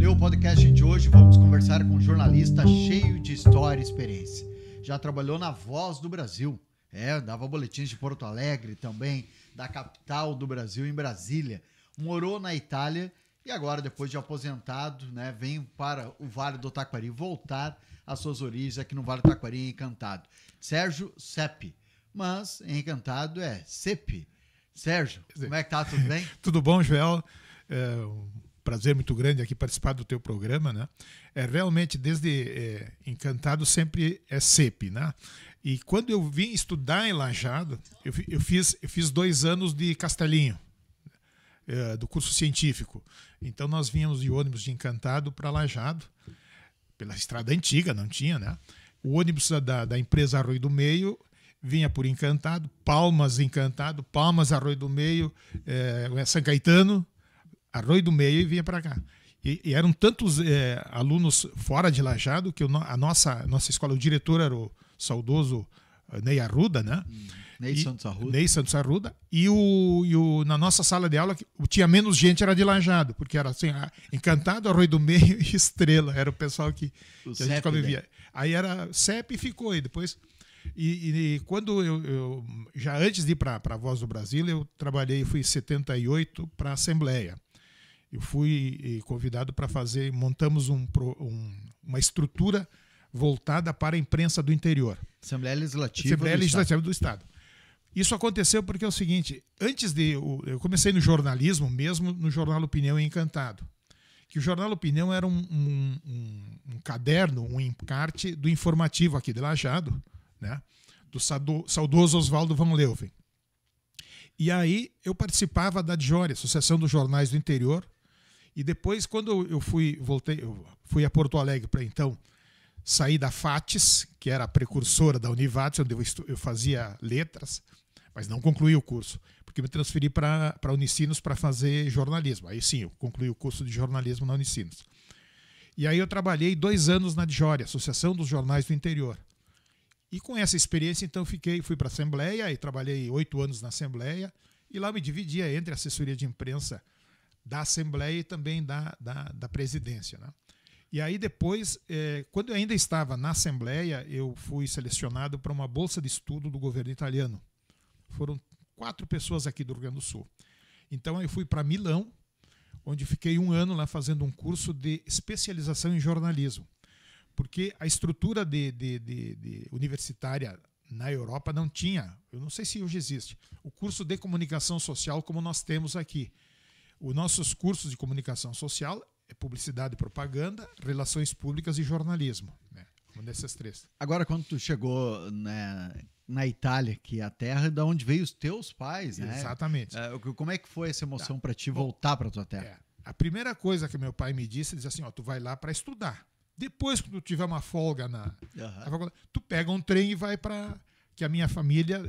No podcast de hoje vamos conversar com um jornalista cheio de história e experiência. Já trabalhou na Voz do Brasil, dava boletins de Porto Alegre também, da capital do Brasil, em Brasília. Morou na Itália e agora, depois de aposentado, vem para o Vale do Taquari, voltar às suas origens aqui no Vale do Taquari, em Encantado. Sérgio Sepe, mas em Encantado é Sepe. Sérgio, como é que tá? Tudo bem? Tudo bom, Joel? É um prazer muito grande aqui participar do teu programa, né? Realmente, desde Encantado sempre é Sepe, né? E quando eu vim estudar em Lajeado, eu fiz 2 anos de Castelinho, do curso científico. Então nós vínhamos de ônibus de Encantado para Lajeado, pela estrada antiga, não tinha, né? O ônibus da empresa Arroio do Meio vinha por Encantado, Palmas Encantado, Palmas Arroio do Meio, São Caetano, Arroio do Meio e vinha para cá. E eram tantos alunos fora de Lajeado que a nossa escola, o diretor era o saudoso Ney Arruda, né? Ney Santos Arruda. E na nossa sala de aula, o tinha menos gente, era de Lajeado, porque era assim, Encantado, Arroio do Meio e Estrela. Era o pessoal que a gente convivia. Aí era CEP e ficou. E depois... E quando eu já antes de ir para a Voz do Brasil, eu fui em 78 para a Assembleia. Eu fui convidado para montamos uma estrutura voltada para a imprensa do interior. Assembleia Legislativa do Estado. Isso aconteceu porque é o seguinte, eu comecei no jornalismo, mesmo no Jornal Opinião em Encantado. Que o Jornal Opinião era um caderno, um encarte do informativo aqui de Lajeado, né, do saudoso Oswaldo von Leuven. E aí eu participava da DJORI, Associação dos Jornais do Interior, e depois, quando eu fui a Porto Alegre para então sair da FATES, que era a precursora da Univates, onde eu fazia letras, mas não concluí o curso, porque me transferi para a Unicinos para fazer jornalismo. Aí sim, eu concluí o curso de jornalismo na Unicinos. E aí eu trabalhei 2 anos na DJORI, Associação dos Jornais do Interior. E com essa experiência, então, fui para a Assembleia e trabalhei 8 anos na Assembleia. E lá me dividia entre a assessoria de imprensa da Assembleia e também da presidência, né? E aí depois, quando eu ainda estava na Assembleia, eu fui selecionado para uma bolsa de estudo do governo italiano. Foram 4 pessoas aqui do Rio Grande do Sul. Então eu fui para Milão, onde fiquei 1 ano lá fazendo um curso de especialização em jornalismo. Porque a estrutura de universitária na Europa não tinha, eu não sei se hoje existe, o curso de comunicação social como nós temos aqui. Os nossos cursos de comunicação social é publicidade e propaganda, relações públicas e jornalismo, né? Uma dessas 3. Agora, quando tu chegou na Itália, que é a terra de onde veio os teus pais, né? Exatamente. Como é que foi essa emoção para ti voltar para tua terra? A primeira coisa que meu pai me disse, ele disse assim, tu vai lá para estudar. Depois, quando tu tiver uma folga na faculdade, tu pega um trem e vai para... Que a minha família,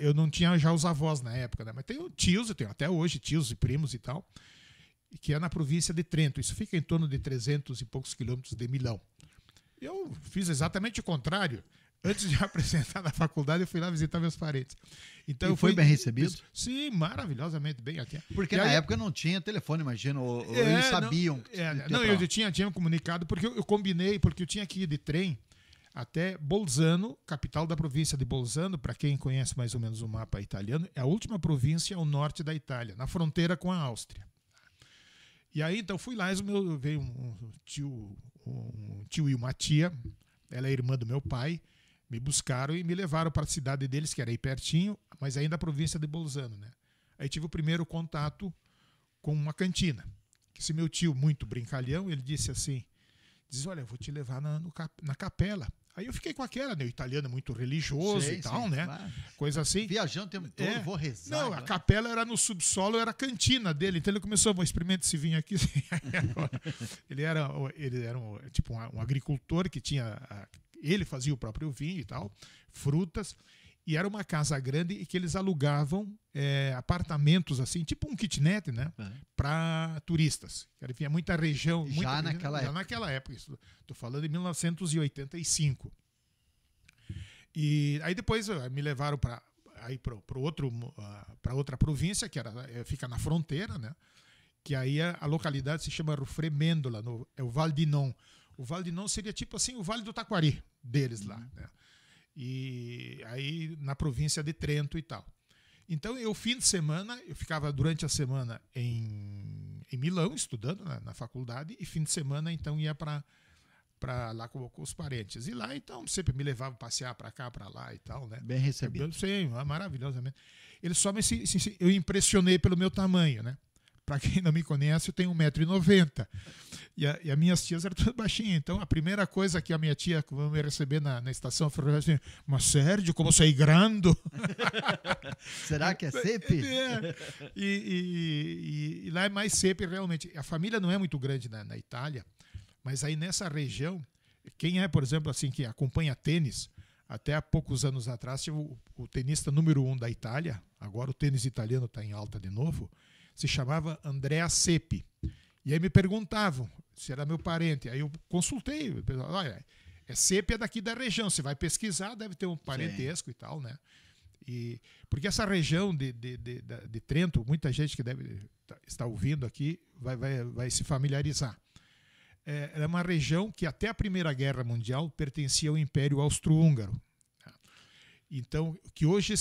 eu não tinha já os avós na época, né? Mas tenho tios, eu tenho até hoje tios e primos e tal, que é na província de Trento. Isso fica em torno de 300 e poucos quilômetros de Milão. Eu fiz exatamente o contrário. Antes de apresentar na faculdade, eu fui lá visitar meus parentes. Então, foi bem recebido? Sim, maravilhosamente bem aqui. Porque na época não tinha telefone, imagino, ou eles sabiam. Eu tinha comunicado, porque eu combinei, porque eu tinha que ir de trem até Bolzano, capital da província de Bolzano. Para quem conhece mais ou menos o mapa italiano, é a última província ao norte da Itália, na fronteira com a Áustria. E aí, então, fui lá, veio um tio e uma tia, ela é irmã do meu pai, me buscaram e me levaram para a cidade deles, que era aí pertinho, mas ainda a província de Bolzano, né? Aí tive o primeiro contato com uma cantina. Esse meu tio, muito brincalhão, ele disse assim, olha, eu vou te levar na capela. Aí eu fiquei com aquela, né? O italiano é muito religioso e tal, né? Claro. Coisa assim. Viajando o tempo todo, vou rezar. Não, a capela era no subsolo, era a cantina dele. Então ele começou, experimenta esse vinho aqui. Ele era tipo um agricultor que tinha... Ele fazia o próprio vinho e tal, frutas. E era uma casa grande e que eles alugavam apartamentos, assim, tipo um kitnet, né? Para turistas. Tinha muita região. Naquela época. Estou falando de 1985. E aí depois me levaram para outra província, que fica na fronteira, né? que aí a localidade se chama Rufremêndola, é o Val d'Inon. O Val d'Inon seria tipo assim o Vale do Taquari deles lá, né? E aí na província de Trento e tal. Então eu ficava durante a semana em Milão estudando na faculdade, e fim de semana então ia para lá com os parentes. E lá então sempre me levavam passear para cá, para lá e tal, né? Bem recebido. Sim, maravilhosamente. Eles só eu impressionei pelo meu tamanho, né? Para quem não me conhece, eu tenho 1,90 m. E as minhas tias eram todas baixinhas. Então, a primeira coisa que a minha tia vai me receber na estação ferroviária assim: mas Sérgio, como sei grande? Será que é sepe? E lá é mais sepe, realmente. A família não é muito grande na Itália, mas aí nessa região, quem é, por exemplo, assim, que acompanha tênis, até há poucos anos atrás, tinha o tenista número 1 da Itália, agora o tênis italiano está em alta de novo, se chamava Andrea Seppi. E aí me perguntavam se era meu parente. Aí eu consultei. Olha, Seppi é daqui da região. Você vai pesquisar, deve ter um parentesco. Sim. E tal, né? Porque essa região de Trento, muita gente que deve estar ouvindo aqui vai se familiarizar. É uma região que até a Primeira Guerra Mundial pertencia ao Império Austro-Húngaro. Então, que hoje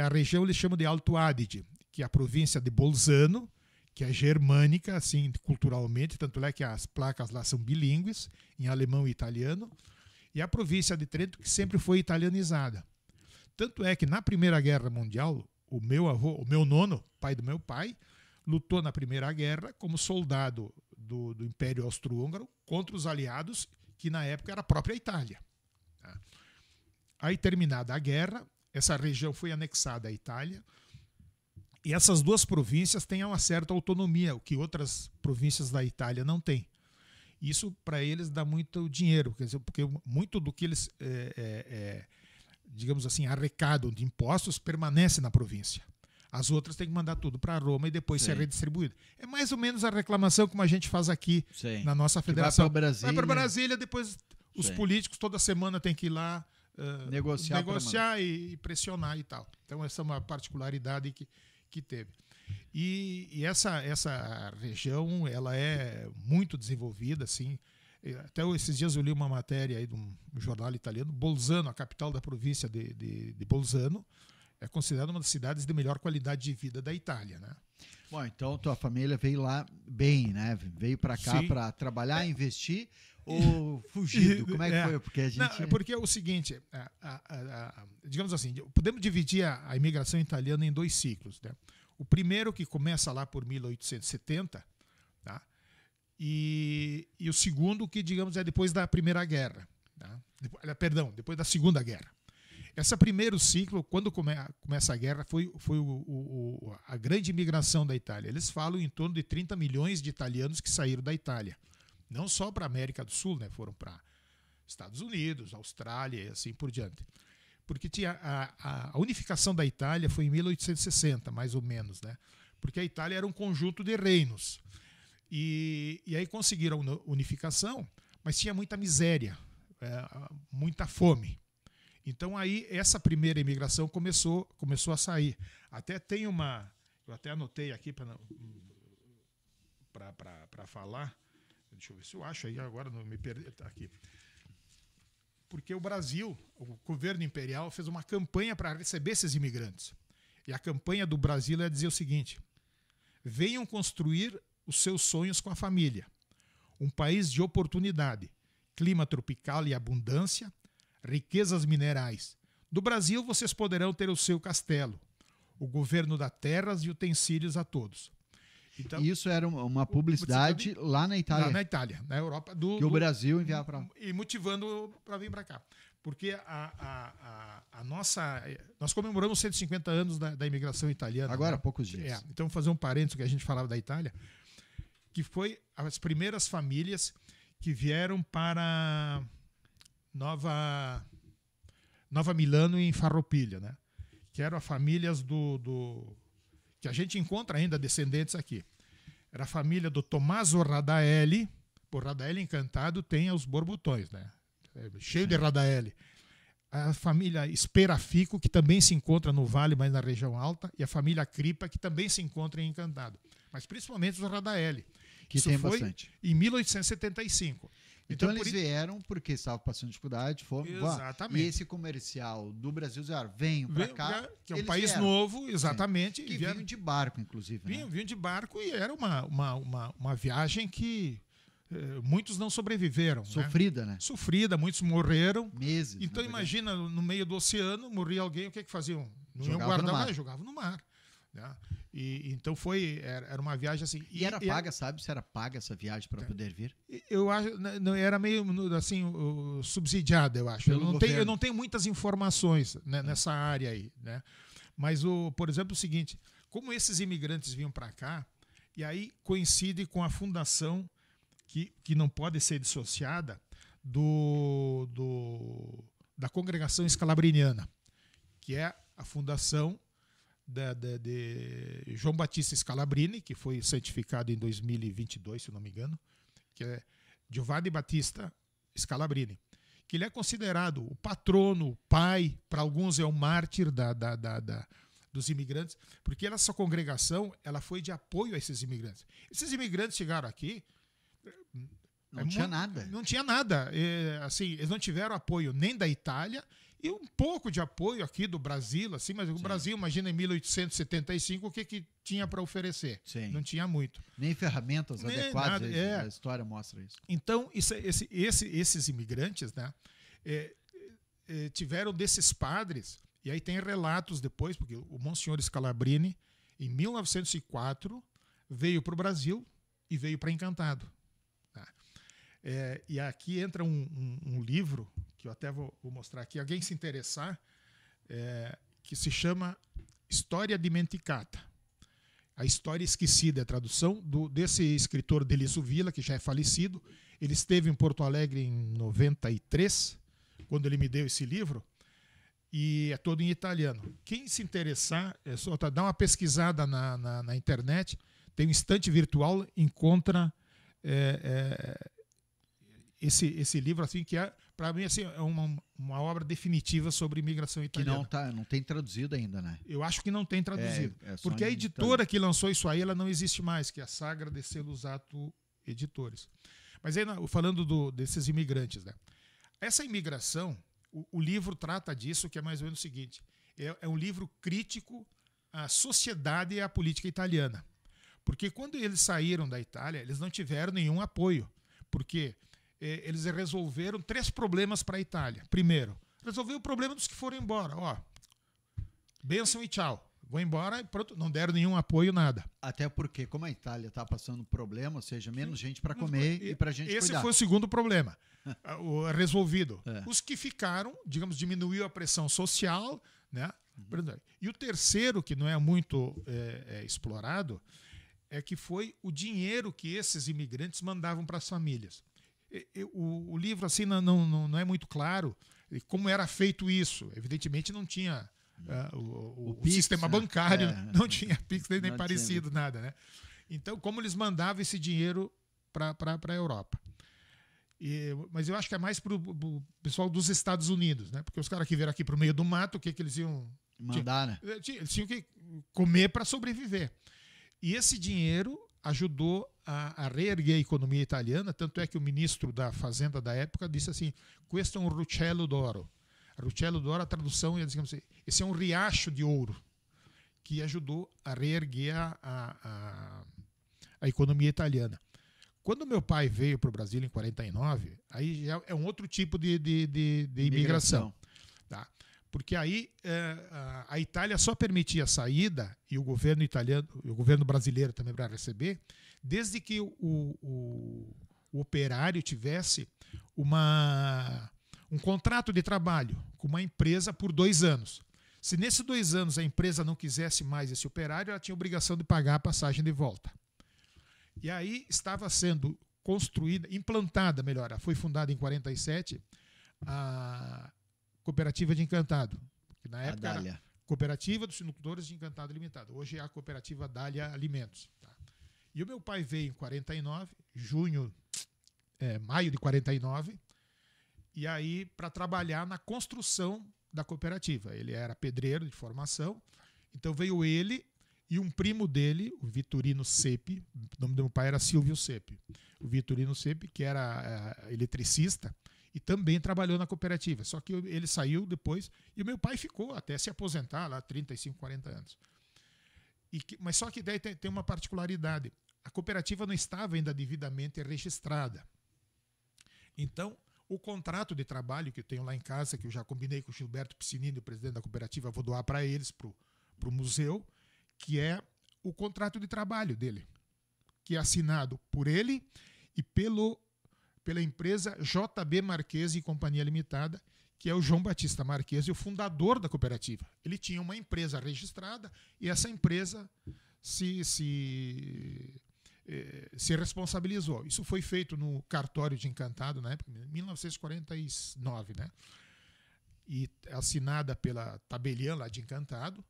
a região eles chamam de Alto Adige, que é a província de Bolzano, que é germânica, assim, culturalmente, tanto é que as placas lá são bilíngues, em alemão e italiano, e a província de Trento, que sempre foi italianizada. Tanto é que na Primeira Guerra Mundial, o meu nono, pai do meu pai, lutou na Primeira Guerra como soldado do Império Austro-Húngaro contra os aliados, que na época era a própria Itália. Aí, terminada a guerra, essa região foi anexada à Itália, e essas duas províncias têm uma certa autonomia, o que outras províncias da Itália não têm. Isso, para eles, dá muito dinheiro, quer dizer, porque muito do que eles, digamos assim, arrecadam de impostos permanece na província. As outras têm que mandar tudo para Roma e depois ser redistribuído. É mais ou menos a reclamação como a gente faz aqui na nossa federação. Vai para Brasília, depois os políticos toda semana têm que ir lá negociar e pressionar e tal. Então essa é uma particularidade que teve. E essa região ela é muito desenvolvida, assim. Até esses dias eu li uma matéria aí de um jornal italiano. Bolzano, a capital da província de Bolzano, é considerada uma das cidades de melhor qualidade de vida da Itália, né? Bom, então tua família veio lá bem, né? Veio para cá para trabalhar, investir ou fugido? Como é que foi? Porque a gente... porque é o seguinte, digamos assim, podemos dividir a imigração italiana em 2 ciclos, né? O primeiro que começa lá por 1870, tá? E o segundo que, digamos, é depois da Primeira Guerra, tá? Depois da Segunda Guerra. Esse primeiro ciclo, quando começa a guerra, foi a grande imigração da Itália. Eles falam em torno de 30 milhões de italianos que saíram da Itália. Não só para a América do Sul, né? Foram para Estados Unidos, Austrália e assim por diante. Porque tinha a unificação da Itália foi em 1860, mais ou menos, né? Porque a Itália era um conjunto de reinos. E aí conseguiram a unificação, mas tinha muita miséria, muita fome. Então aí essa primeira imigração começou a sair. Até tem eu até anotei aqui para falar. Deixa eu ver se eu acho aí agora, não me perdi, tá aqui. Porque o Brasil, o governo imperial fez uma campanha para receber esses imigrantes. E a campanha do Brasil é dizer o seguinte: venham construir os seus sonhos com a família. Um país de oportunidade, clima tropical e abundância, riquezas minerais. Do Brasil vocês poderão ter o seu castelo, o governo das terras e utensílios a todos. Então, isso era uma publicidade lá na Itália. Lá na Itália, na Europa. Que o Brasil enviava para... E motivando para vir para cá. Porque a nossa... Nós comemoramos 150 anos da imigração italiana. Agora, né? Há poucos dias. Então, vou fazer um parênteses que a gente falava da Itália, que foi as primeiras famílias que vieram para Nova Milano em Farroupilha, né? Que eram as famílias que a gente encontra ainda descendentes aqui. Era a família do Tommaso Radaelli. Por Radaelli Encantado tem os borbotões, né? Cheio de Radaelli. A família Sperafico, que também se encontra no Vale, mas na região alta, e a família Cripa, que também se encontra em Encantado. mas principalmente os Radaeli. Que Isso tem foi bastante. em 1875. Então por eles vieram porque estavam passando dificuldade, foram. Exatamente. E esse comercial do Brasil disseram, venham para cá. Que é um Eles país vieram. novo, exatamente. Que vinham de barco, inclusive. Né? Vinham de barco e era uma viagem que muitos não sobreviveram. Sofrida, né? Sofrida, muitos morreram. Meses. Então imagina, no meio do oceano, morria alguém, o que faziam? Não iam Jogava no guardar, mar. mas jogavam no mar. Né? Então era uma viagem assim. E era paga, sabe? Se era paga essa viagem para poder vir? Eu acho, não era meio assim subsidiada, eu acho. Eu não tenho muitas informações, né, nessa área aí, né? Mas por exemplo, o seguinte, como esses imigrantes vinham para cá, e aí coincide com a fundação que não pode ser dissociada da congregação escalabriniana, que é a fundação de João Batista Scalabrini, que foi santificado em 2022, se não me engano, que é Giovanni Battista Scalabrini, que ele é considerado o patrono, o pai, para alguns é o mártir dos imigrantes, porque essa congregação ela foi de apoio a esses imigrantes. Esses imigrantes chegaram aqui, não tinha nada. Não tinha nada. Assim, eles não tiveram apoio nem da Itália e um pouco de apoio aqui do Brasil, assim, mas o Brasil, imagina, em 1875, o que tinha para oferecer? Sim. Não tinha muito. Nem ferramentas adequadas, nada, a história mostra isso. Então, esses imigrantes, né, tiveram desses padres, e aí tem relatos depois, porque o Monsenhor Scalabrini, em 1904, veio para o Brasil e veio para Encantado. Tá? E aqui entra um livro que eu até vou mostrar aqui, alguém se interessar, que se chama História Dimenticata. A História Esquecida, é a tradução desse escritor Delício Villa, que já é falecido. Ele esteve em Porto Alegre em 93, quando ele me deu esse livro, e é todo em italiano. Quem se interessar, é só dar uma pesquisada na internet, tem um estante virtual, encontra esse livro, assim, que para mim assim, é uma obra definitiva sobre imigração italiana. Que não tem traduzido ainda, né? Eu acho que não tem traduzido. Porque a editora italiano que lançou isso aí, ela não existe mais, que é a Sagra de Celusato Editores. Mas aí, falando desses imigrantes, né? Essa imigração, o livro trata disso, que é mais ou menos o seguinte, é um livro crítico à sociedade e à política italiana. Porque quando eles saíram da Itália, eles não tiveram nenhum apoio. Porque eles resolveram 3 problemas para a Itália. Primeiro, resolveu o problema dos que foram embora. Ó, bênção e tchau. Vou embora e pronto, não deram nenhum apoio, nada. Até porque, como a Itália está passando problema, ou seja, menos gente para comer e para a gente Esse cuidar. foi o segundo problema resolvido. Os que ficaram, digamos, diminuiu a pressão social, né? E o terceiro, que não é muito explorado, é que foi o dinheiro que esses imigrantes mandavam para as famílias. O livro assim não é muito claro como era feito isso. Evidentemente não tinha o Pix, sistema bancário, não tinha Pix nem parecido, tinha. nada, né? Então, como eles mandavam esse dinheiro para a Europa? Mas eu acho que é mais para o pessoal dos Estados Unidos, né? Porque os caras que vieram aqui para o meio do mato, o que eles iam mandar, né? Eles tinham que comer para sobreviver. E esse dinheiro ajudou a reerguer a economia italiana, tanto é que o ministro da Fazenda da época disse assim, questo è un ruscello d'oro. Ruscello d'oro, a tradução é, digamos assim, esse é um riacho de ouro, que ajudou a reerguer a economia italiana. Quando meu pai veio para o Brasil em 49, aí já é um outro tipo de imigração. Tá? Porque aí a Itália só permitia a saída, e o governo italiano, o governo brasileiro também para receber, desde que o operário tivesse um contrato de trabalho com uma empresa por 2 anos. Se nesses 2 anos a empresa não quisesse mais esse operário, ela tinha obrigação de pagar a passagem de volta. E aí estava sendo construída, implantada, melhor, foi fundada em 47, a Cooperativa de Encantado, que na época era Cooperativa dos Sinocultores de Encantado Limitado. Hoje é a Cooperativa Dália Alimentos. Tá? E o meu pai veio em 49, maio de 49, e aí para trabalhar na construção da cooperativa. Ele era pedreiro de formação, então veio ele E um primo dele, o Vitorino Sepe, o nome do meu pai era Silvio Sepe. O Vitorino Sepe, que era eletricista e também trabalhou na cooperativa. Só que ele saiu depois e o meu pai ficou até se aposentar, lá 35, 40 anos. Mas só que daí tem uma particularidade. A cooperativa não estava ainda devidamente registrada. Então, o contrato de trabalho que eu tenho lá em casa, que eu já combinei com o Gilberto Piscinini, o presidente da cooperativa, vou doar para eles, para o museu, que é o contrato de trabalho dele, que é assinado por ele e pela empresa JB Marques e Companhia Limitada, que é o João Batista Marques, o fundador da cooperativa. Ele tinha uma empresa registrada e essa empresa se responsabilizou. Isso foi feito no cartório de Encantado, na época, em 1949, né? E assinada pela tabeliã lá de Encantado,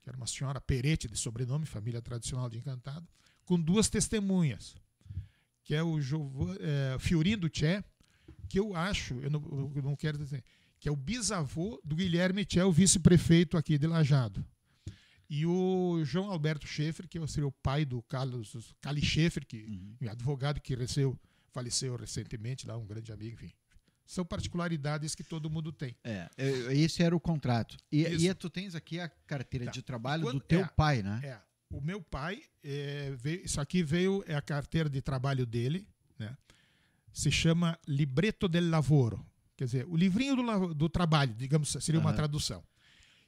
que era uma senhora Peretti de sobrenome, família tradicional de Encantado, com duas testemunhas, que é o Fiorindo Tché, que eu acho, eu não quero dizer, que é o bisavô do Guilherme Tché, o vice-prefeito aqui de Lajeado. E o João Alberto Schaeffer, que seria o pai do Carlos Cali Schaeffer, advogado que faleceu recentemente, lá, um grande amigo, enfim. São particularidades que todo mundo tem. Esse era o contrato. E tu tens aqui a carteira de trabalho do teu pai, né? O meu pai, isso aqui é a carteira de trabalho dele, né? Se chama Libretto del Lavoro, quer dizer, o livrinho do trabalho, digamos, seria uma tradução.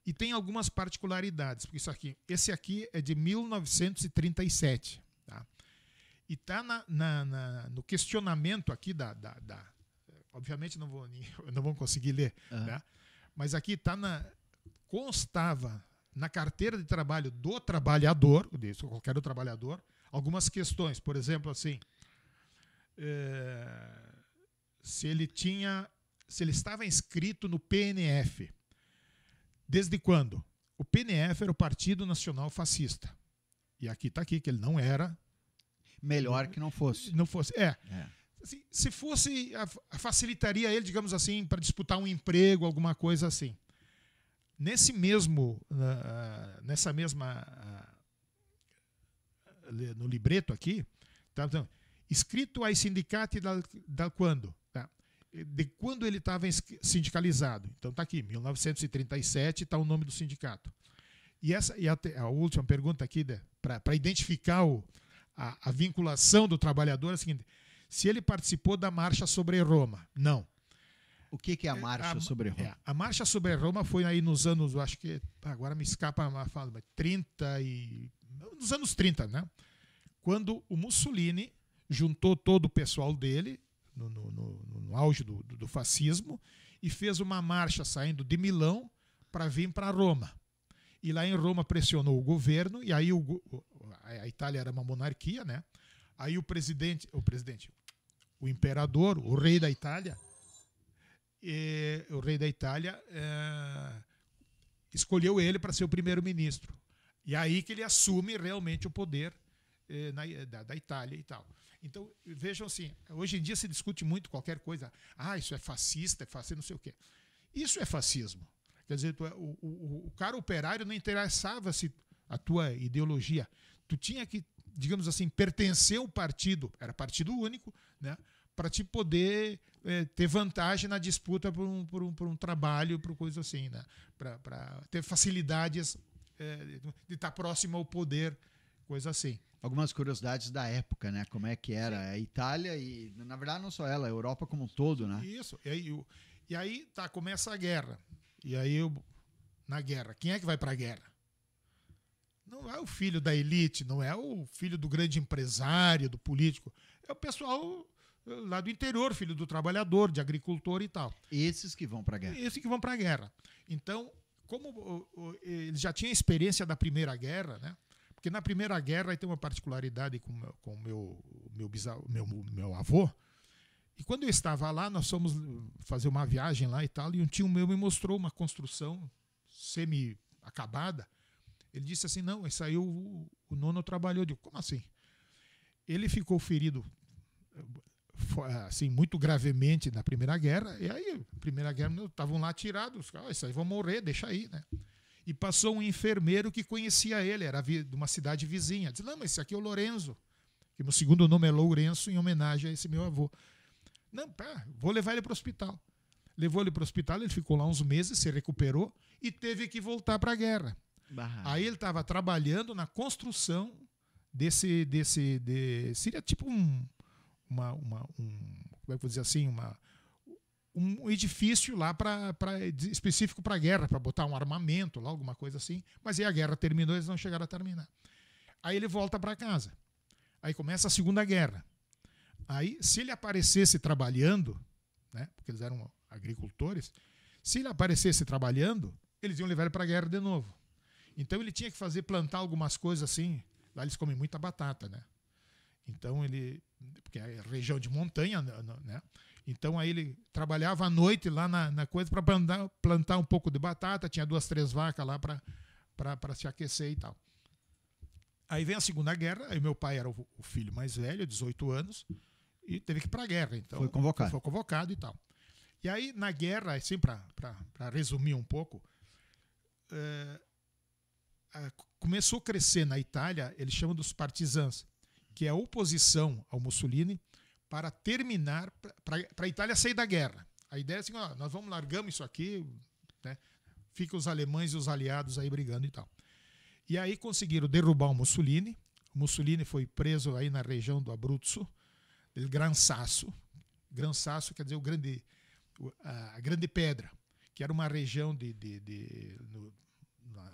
E tem algumas particularidades, porque esse aqui é de 1937. Tá? E está no questionamento aqui obviamente não vou conseguir ler, né? Mas aqui constava na carteira de trabalho do trabalhador, qualquer do trabalhador, algumas questões. Por exemplo, assim, se ele estava inscrito no PNF. Desde quando? O PNF era o Partido Nacional Fascista. E aqui está que ele não era. Melhor que não fosse. Não fosse. Assim, se fosse, facilitaria ele, digamos assim, para disputar um emprego, alguma coisa assim. Nessa mesma no libreto aqui, tá, então, escrito ai sindicati da quando? Tá? De quando ele estava sindicalizado. Então está aqui, 1937, está o nome do sindicato. E a última pergunta aqui, para identificar a vinculação do trabalhador, é a seguinte: se ele participou da Marcha sobre Roma. Não. O que é a Marcha sobre Roma? A Marcha sobre Roma foi aí nos anos, eu acho que, agora me escapa a fala, nos anos 30, né? Quando o Mussolini juntou todo o pessoal dele, no auge do fascismo, e fez uma marcha saindo de Milão para vir para Roma. E lá em Roma pressionou o governo, e aí a Itália era uma monarquia, né? Aí o imperador, o rei da Itália, escolheu ele para ser o primeiro-ministro. E aí que ele assume realmente o poder da Itália e tal. Então, vejam assim, hoje em dia se discute muito qualquer coisa. Isso é fascista, não sei o quê. Isso é fascismo. Quer dizer, o cara operário não interessava-se a tua ideologia. Tu tinha que, digamos assim, pertencer ao partido, era partido único, né? Para te poder ter vantagem na disputa por um trabalho, por coisa assim, né? Para ter facilidades de estar próximo ao poder, coisa assim. Algumas curiosidades da época, né? Como é que era a Itália e, na verdade, não só ela, a Europa como um todo, né? Isso. E aí começa a guerra. E aí, na guerra, quem é que vai para a guerra? Não é o filho da elite, não é o filho do grande empresário, do político. É o pessoal lá do interior, filho do trabalhador, de agricultor e tal. Esses que vão para a guerra. Esses que vão para a guerra. Então, como eles já tinham experiência da Primeira Guerra, né? Porque na Primeira Guerra aí tem uma particularidade com o meu avô. E quando eu estava lá, nós fomos fazer uma viagem lá e tal, e um tio meu me mostrou uma construção semi-acabada. Ele disse assim, não, esse aí o nono trabalhou. Eu digo, como assim? Ele ficou ferido assim, muito gravemente na Primeira Guerra, e aí, na Primeira Guerra, estavam lá tirados, isso aí vão morrer, deixa aí, né? E passou um enfermeiro que conhecia ele, era de uma cidade vizinha. Disse, não, mas esse aqui é o Lourenço, que meu segundo nome é Lourenço, em homenagem a esse meu avô. Não, vou levar ele para o hospital. Levou ele para o hospital, ele ficou lá uns meses, se recuperou e teve que voltar para a guerra. Aí ele estava trabalhando na construção seria tipo como é que eu vou dizer assim, um edifício lá específico para a guerra, para botar um armamento lá, alguma coisa assim. Mas aí a guerra terminou, eles não chegaram a terminar. Aí ele volta para casa. Aí começa a Segunda Guerra. Aí, se ele aparecesse trabalhando, né, porque eles eram agricultores, se ele aparecesse trabalhando, eles iam levar ele para a guerra de novo. Então ele tinha que plantar algumas coisas assim. Lá eles comem muita batata, né? Então porque é região de montanha, né? Então aí ele trabalhava à noite lá na coisa para plantar um pouco de batata, tinha 2, 3 vacas lá para se aquecer e tal. Aí vem a Segunda Guerra, aí meu pai era o filho mais velho, 18 anos, e teve que ir para a guerra. Então, foi convocado e tal. E aí, na guerra, assim, para resumir um pouco, começou a crescer na Itália, eles chamam dos partisans, que é a oposição ao Mussolini para terminar, para a Itália sair da guerra. A ideia é assim, nós largamos isso aqui, né? Ficam os alemães e os aliados aí brigando e tal. E aí conseguiram derrubar o Mussolini. O Mussolini foi preso aí na região do Abruzzo, del Gran Sasso. Gran Sasso quer dizer a Grande Pedra, que era uma região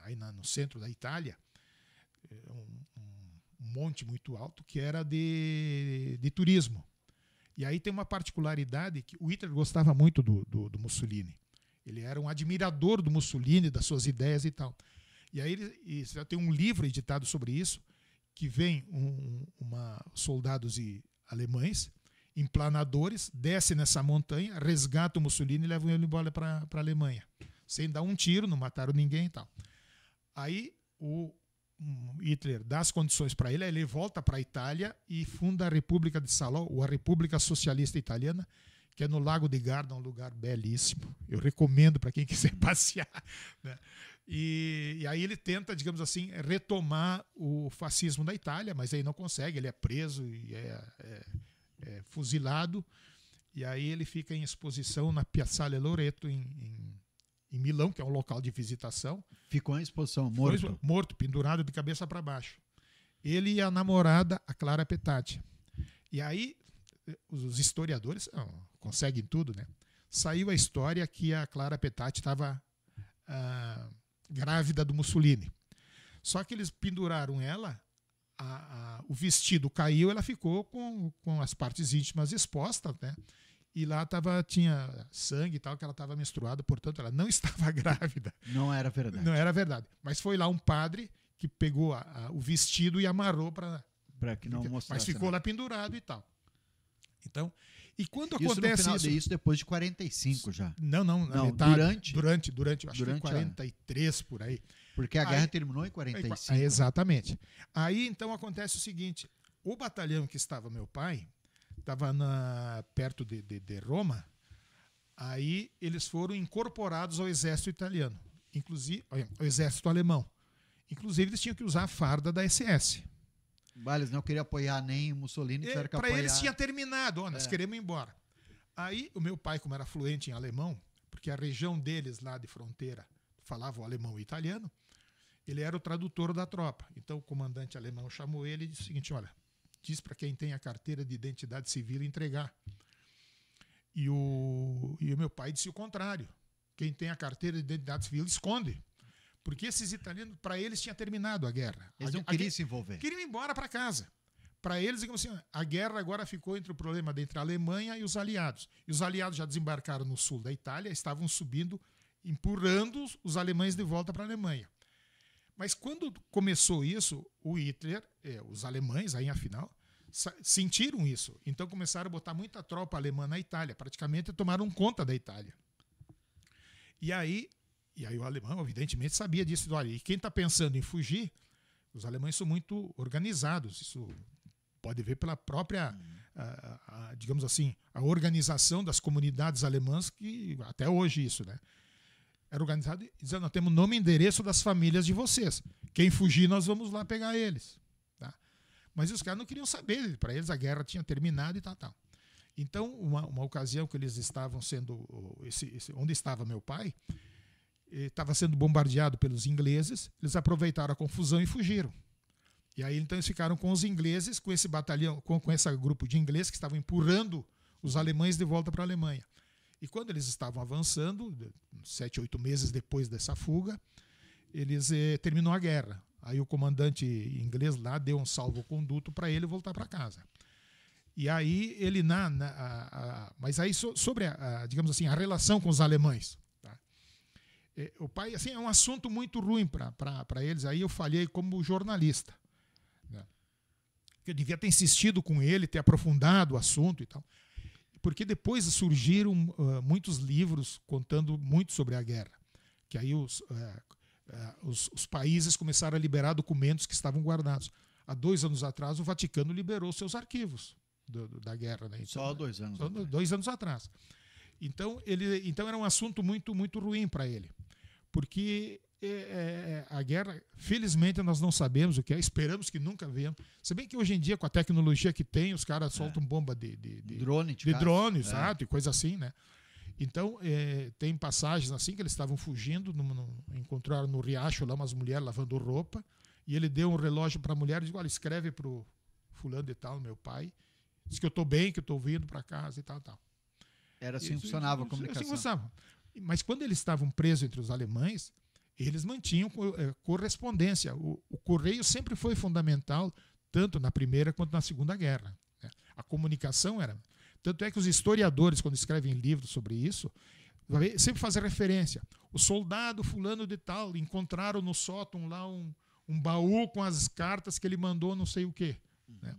aí no centro da Itália, um monte muito alto, que era de turismo. E aí tem uma particularidade que o Hitler gostava muito do Mussolini. Ele era um admirador do Mussolini, das suas ideias e tal. E aí já tem um livro editado sobre isso, que vem soldados alemães, emplanadores, descem nessa montanha, resgatam o Mussolini e levam ele embora para a Alemanha. Sem dar um tiro, não mataram ninguém e tal. Aí o Hitler dá as condições para ele, aí ele volta para a Itália e funda a República de Salò, ou a República Socialista Italiana, que é no Lago de Garda, um lugar belíssimo. Eu recomendo para quem quiser passear, né? E aí ele tenta, digamos assim, retomar o fascismo da Itália, mas aí não consegue, ele é preso e é fuzilado, e aí ele fica em exposição na Piazzale Loreto, em Milão, que é um local de visitação. Ficou em exposição, morto? Morto, pendurado de cabeça para baixo. Ele e a namorada, a Clara Petacci. E aí, os historiadores conseguem tudo, né? Saiu a história que a Clara Petacci estava grávida do Mussolini. Só que eles penduraram ela, o vestido caiu, ela ficou com as partes íntimas expostas, né? E lá tinha sangue e tal, que ela estava menstruada, portanto ela não estava grávida. Não era verdade. Não era verdade. Mas foi lá um padre que pegou o vestido e amarrou para que não mostrasse. Mas ficou lá pendurado e tal. Então, e quando isso acontece isso depois de 45 já? Não, na metade. Durante, acho que 43 por aí. Porque a guerra terminou em 45. Exatamente. Aí então acontece o seguinte: o batalhão que estava meu pai estava perto de Roma. Aí eles foram incorporados ao exército italiano, inclusive ao exército alemão. Inclusive eles tinham que usar a farda da SS. Eles não queriam apoiar nem o Mussolini, tiveram que apoiar. Para eles tinha terminado, nós queremos ir embora. Aí o meu pai, como era fluente em alemão, porque a região deles lá de fronteira falava o alemão e o italiano, ele era o tradutor da tropa. Então o comandante alemão chamou ele e disse o seguinte: olha, diz para quem tem a carteira de identidade civil entregar. E o meu pai disse o contrário. Quem tem a carteira de identidade civil esconde. Porque esses italianos, para eles, tinha terminado a guerra. Eles não queriam se envolver. Queriam ir embora para casa. Para eles, digamos assim, a guerra agora ficou entre o problema entre a Alemanha e os aliados. E os aliados já desembarcaram no sul da Itália, estavam subindo, empurrando os alemães de volta para a Alemanha. Mas quando começou isso, o Hitler, os alemães, aí afinal, sentiram isso. Então começaram a botar muita tropa alemã na Itália. Praticamente tomaram conta da Itália. E aí o alemão, evidentemente, sabia disso. Olha, e quem está pensando em fugir, os alemães são muito organizados. Isso pode ver pela própria, digamos assim, a organização das comunidades alemãs, que até hoje isso, né? Era organizado dizendo, nós temos nome e endereço das famílias de vocês. Quem fugir, nós vamos lá pegar eles. Tá? Mas os caras não queriam saber. Para eles a guerra tinha terminado e tal, tal. Então, uma ocasião que eles estavam sendo... onde estava meu pai, estava sendo bombardeado pelos ingleses, eles aproveitaram a confusão e fugiram. E aí, então, eles ficaram com os ingleses, com esse batalhão, com esse grupo de ingleses que estavam empurrando os alemães de volta para a Alemanha. E quando eles estavam avançando, 7, 8 meses depois dessa fuga, eles terminou a guerra. Aí o comandante inglês lá deu um salvo-conduto para ele voltar para casa. E aí ele mas aí sobre digamos assim, a relação com os alemães. Tá? O pai, assim, é um assunto muito ruim para eles. Aí eu falhei como jornalista. Né? Eu devia ter insistido com ele, ter aprofundado o assunto e tal. Porque depois surgiram muitos livros contando muito sobre a guerra. Que aí os países começaram a liberar documentos que estavam guardados. Há 2 anos atrás, o Vaticano liberou seus arquivos da guerra. Né? Então, só 2 anos só atrás. 2 anos atrás. Então era um assunto muito, muito ruim para ele. Porque a guerra, felizmente, nós não sabemos o que é, esperamos que nunca venhamos. Se bem que hoje em dia, com a tecnologia que tem, os caras soltam bomba de drone, exato, e coisa assim, né? Então, tem passagens assim que eles estavam fugindo, encontraram no riacho lá umas mulheres lavando roupa, e ele deu um relógio para a mulher e disse, olha, escreve para o fulano e tal, meu pai, diz que eu estou bem, que eu estou vindo para casa e tal, tal. Era assim que funcionava a comunicação. Assim funcionava. Mas quando eles estavam presos entre os alemães, eles mantinham correspondência. O correio sempre foi fundamental, tanto na Primeira quanto na Segunda Guerra. Né? A comunicação era... Tanto é que os historiadores, quando escrevem livros sobre isso, sempre fazem referência. O soldado fulano de tal, encontraram no sótão lá um baú com as cartas que ele mandou não sei o quê. Né?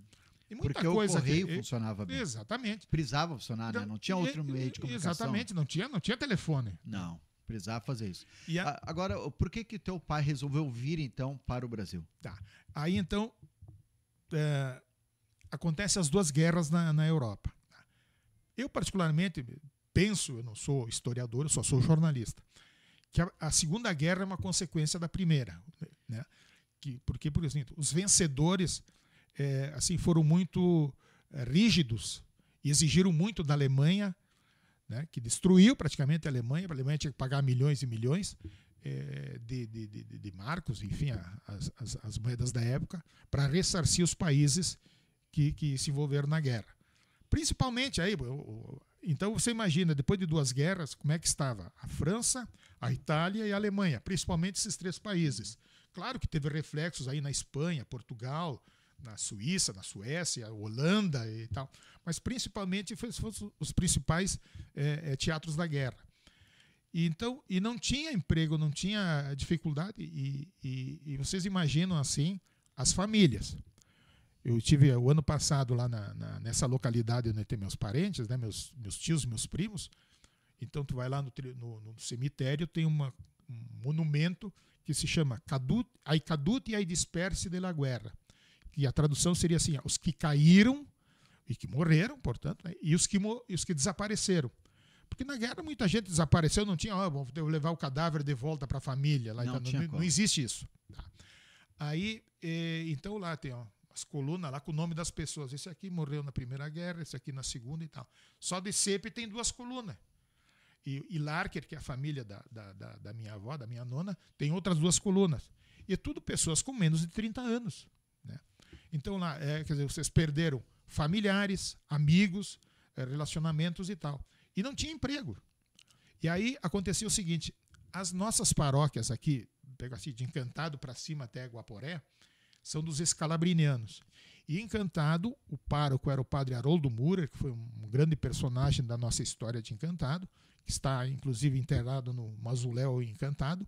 E muita porque coisa o correio funcionava bem. Exatamente. Precisava funcionar, né? Não tinha outro meio de comunicação. Exatamente, não tinha telefone. Não. Precisava fazer isso. Agora, por que teu pai resolveu vir, então, para o Brasil? Tá. Aí, então, acontecem as 2 guerras na Europa. Eu, particularmente, penso, eu não sou historiador, eu só sou jornalista, que a Segunda Guerra é uma consequência da Primeira. Né? Porque, por exemplo, os vencedores assim, foram muito rígidos e exigiram muito da Alemanha, né, que destruiu praticamente a Alemanha. A Alemanha tinha que pagar milhões e milhões de marcos, enfim, as moedas da época, para ressarcir os países que se envolveram na guerra. Principalmente aí, então você imagina, depois de 2 guerras, como é que estava a França, a Itália e a Alemanha, principalmente esses 3 países. Claro que teve reflexos aí na Espanha, Portugal, na Suíça, na Suécia, Holanda e tal, mas principalmente foram os principais teatros da guerra. E não tinha emprego, não tinha dificuldade, e vocês imaginam assim as famílias. Eu tive o ano passado lá nessa localidade onde tem meus parentes, né, meus tios, meus primos. Então tu vai lá no cemitério, tem um monumento que se chama Ai Cadut e Ai Dispersi de la Guerra. E a tradução seria assim, os que caíram e que morreram, portanto, né, e os que desapareceram. Porque na guerra muita gente desapareceu, não tinha, vou levar o cadáver de volta para a família. Lá, não existe isso. Tá. Aí, então lá tem as colunas lá com o nome das pessoas. Esse aqui morreu na Primeira Guerra, esse aqui na Segunda e tal. Só de Cepe tem 2 colunas. E Larker, que é a família da minha avó, da minha nona, tem outras 2 colunas. E é tudo pessoas com menos de 30 anos. Né? Então lá, quer dizer, vocês perderam familiares, amigos, relacionamentos e tal. E não tinha emprego. E aí acontecia o seguinte, as nossas paróquias aqui, pego assim, de Encantado para cima até Guaporé, são dos escalabrinianos. E Encantado, o pároco era o padre Haroldo Murer, que foi um grande personagem da nossa história de Encantado, que está inclusive enterrado no mausoléu Encantado.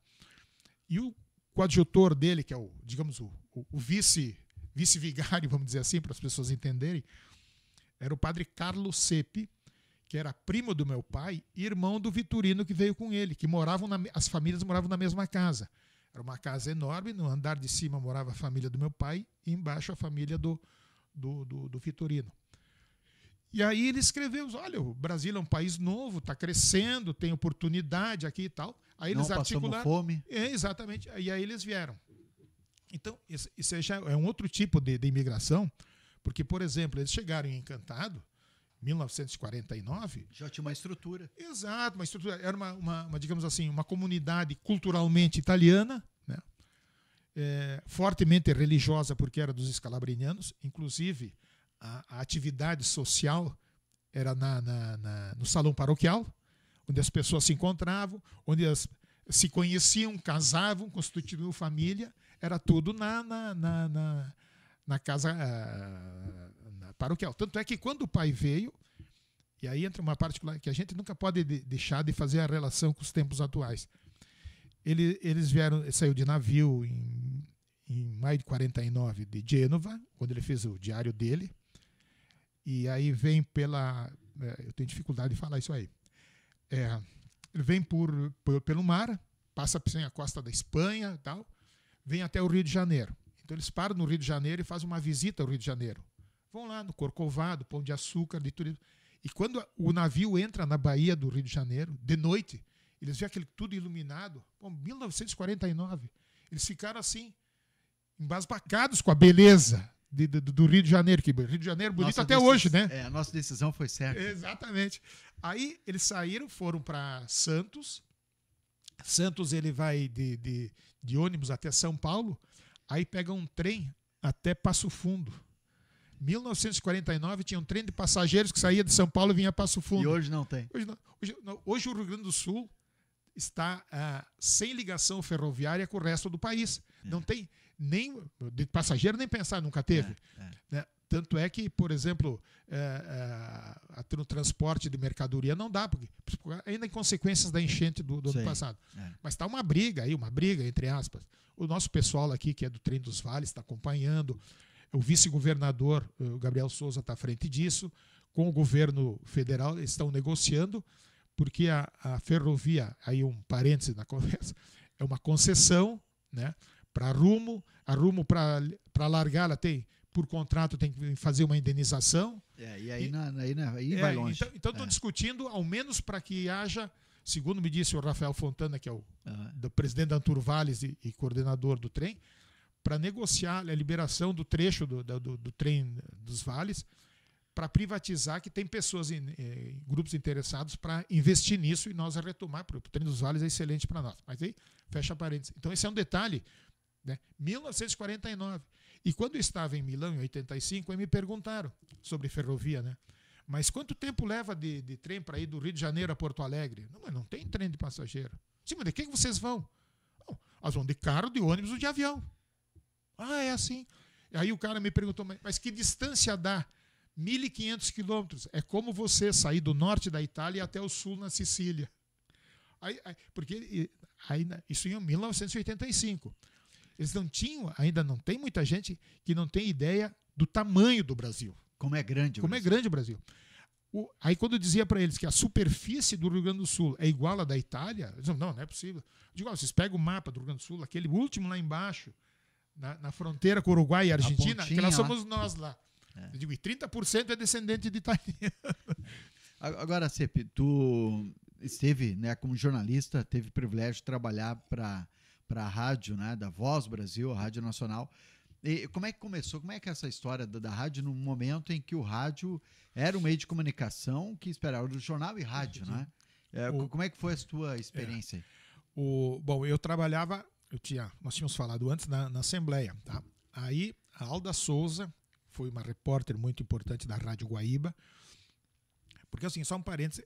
E o coadjutor dele, que é digamos, o vice-vigário, vamos dizer assim, para as pessoas entenderem, era o padre Carlos Cepe, que era primo do meu pai e irmão do Vitorino que veio com ele, que as famílias moravam na mesma casa. Era uma casa enorme, no andar de cima morava a família do meu pai e embaixo a família do Vitorino. E aí ele escreveu, olha, o Brasil é um país novo, está crescendo, tem oportunidade aqui e tal. Aí eles articularam. Fome. Exatamente. E aí eles vieram. Então, isso já é um outro tipo de imigração, porque, por exemplo, eles chegaram em Encantado, 1949. Já tinha uma estrutura. Exato, uma estrutura. Era digamos assim, uma comunidade culturalmente italiana, né? Fortemente religiosa, porque era dos escalabrinianos. Inclusive, a atividade social era no salão paroquial, onde as pessoas se encontravam, onde se conheciam, casavam, constituíam família. Era tudo na casa paroquial. Tanto é que quando o pai veio, e aí entra uma particular que a gente nunca pode deixar de fazer a relação com os tempos atuais. Eles vieram, saiu de navio em maio de 49 de Gênova, quando ele fez o diário dele, e aí vem eu tenho dificuldade de falar isso aí. Ele vem pelo mar, passa assim, a costa da Espanha e tal, vem até o Rio de Janeiro. Então eles param no Rio de Janeiro e fazem uma visita ao Rio de Janeiro. Vão lá no Corcovado, Pão de Açúcar, de tudo. E quando o navio entra na Baía do Rio de Janeiro, de noite, eles veem aquele tudo iluminado. Pô, 1949. Eles ficaram assim, embasbacados com a beleza do Rio de Janeiro. Que Rio de Janeiro é bonito até hoje, né? A nossa decisão foi certa. Exatamente. Aí eles saíram, foram para Santos. Santos ele vai de ônibus até São Paulo. Aí pega um trem até Passo Fundo. 1949 tinha um trem de passageiros que saía de São Paulo e vinha a Passo Fundo. E hoje não tem. Hoje o Rio Grande do Sul está sem ligação ferroviária com o resto do país. Não tem nem de passageiro, nem pensar, nunca teve. Né? Tanto é que, por exemplo, no transporte de mercadoria não dá, porque ainda em consequências da enchente do ano passado. Mas está uma briga entre aspas. O nosso pessoal aqui, que é do Trem dos Vales, está acompanhando. O vice-governador, o Gabriel Souza, está à frente disso. Com o governo federal, eles estão negociando, porque a ferrovia, aí um parêntese na conversa, é uma concessão, né, para a Rumo para largar, ela tem, por contrato, tem que fazer uma indenização. E aí vai longe. Então estão discutindo, ao menos para que haja, segundo me disse o Rafael Fontana, que é o do presidente da Anturvales e coordenador do trem, para negociar a liberação do trecho do trem dos vales, para privatizar, que tem pessoas, grupos interessados para investir nisso e nós retomar, porque o trem dos vales é excelente para nós. Mas aí, fecha parênteses. Então esse é um detalhe, né? 1949. E quando eu estava em Milão, em 85, aí me perguntaram sobre ferrovia, né? Mas quanto tempo leva de trem para ir do Rio de Janeiro a Porto Alegre? Não, mas não tem trem de passageiro. Sim, mas de que vocês vão? Não, nós vamos de carro, de ônibus ou de avião. Ah, é assim. Aí o cara me perguntou, mas que distância dá? 1.500 quilômetros. É como você sair do norte da Itália até o sul, na Sicília. Porque isso em 1985. Eles não tinham, ainda não tem muita gente que não tem ideia do tamanho do Brasil. Como é grande o Brasil. Aí quando eu dizia para eles que a superfície do Rio Grande do Sul é igual à da Itália, eles diziam, não é possível. Eu digo, vocês pegam o mapa do Rio Grande do Sul, aquele último lá embaixo, na fronteira com o Uruguai e Argentina, que nós somos nós lá. Eu digo, e 30% é descendente de italiano. Agora, Cepe, tu esteve, né, como jornalista, teve o privilégio de trabalhar para a rádio, né, da Voz Brasil, a Rádio Nacional. E como é que começou? Como é que é essa história da rádio num momento em que o rádio era um meio de comunicação que esperava o jornal e rádio, né? Como é que foi a tua experiência? Bom, eu trabalhava, nós tínhamos falado antes na Assembleia, tá? Aí a Alda Souza foi uma repórter muito importante da Rádio Guaíba, porque assim, só um parênteses,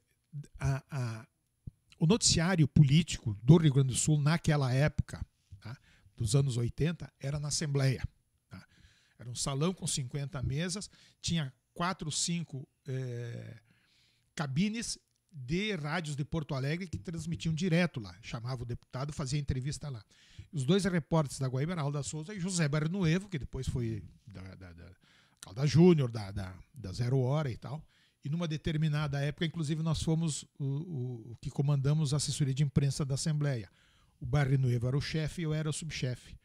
o noticiário político do Rio Grande do Sul naquela época, tá, dos anos 80, era na Assembleia. Tá? Era um salão com 50 mesas, tinha 4 ou 5 cabines de rádios de Porto Alegre que transmitiam direto lá. Chamava o deputado, fazia entrevista lá. Os 2 repórteres da Guaíba eram Alda Souza e José Barnuevo, que depois foi da Júnior, da Zero Hora e tal. E numa determinada época, inclusive, nós fomos o que comandamos a assessoria de imprensa da Assembleia. O Barnuevo era o chefe e eu era o subchefe.